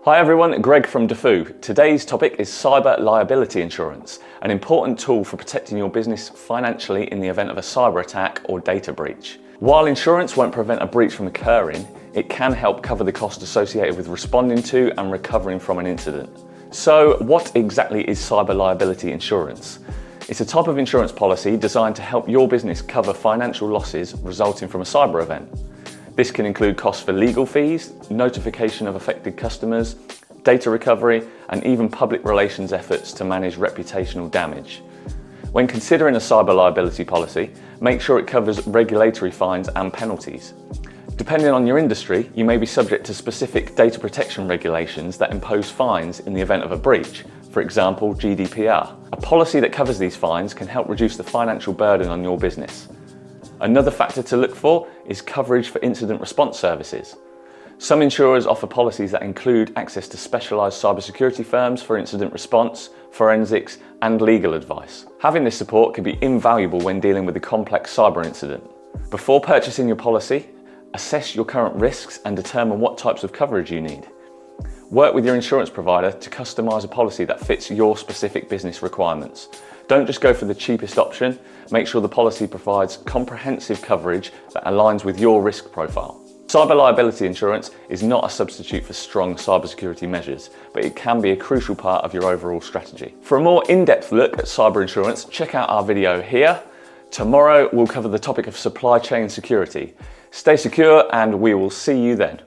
Hi everyone, Greg from Defoo. Today's topic is cyber liability insurance, an important tool for protecting your business financially in the event of a cyber attack or data breach. While insurance won't prevent a breach from occurring, it can help cover the cost associated with responding to and recovering from an incident. So what exactly is cyber liability insurance? It's a type of insurance policy designed to help your business cover financial losses resulting from a cyber event. This can include costs for legal fees, notification of affected customers, data recovery, and even public relations efforts to manage reputational damage. When considering a cyber liability policy, make sure it covers regulatory fines and penalties. Depending on your industry, you may be subject to specific data protection regulations that impose fines in the event of a breach, for example, GDPR. A policy that covers these fines can help reduce the financial burden on your business. Another factor to look for is coverage for incident response services. Some insurers offer policies that include access to specialised cybersecurity firms for incident response, forensics, and legal advice. Having this support can be invaluable when dealing with a complex cyber incident. Before purchasing your policy, assess your current risks and determine what types of coverage you need. Work with your insurance provider to customise a policy that fits your specific business requirements. Don't just go for the cheapest option. Make sure the policy provides comprehensive coverage that aligns with your risk profile. Cyber liability insurance is not a substitute for strong cybersecurity measures, but it can be a crucial part of your overall strategy. For a more in-depth look at cyber insurance, check out our video here. Tomorrow we'll cover the topic of supply chain security. Stay secure and we will see you then.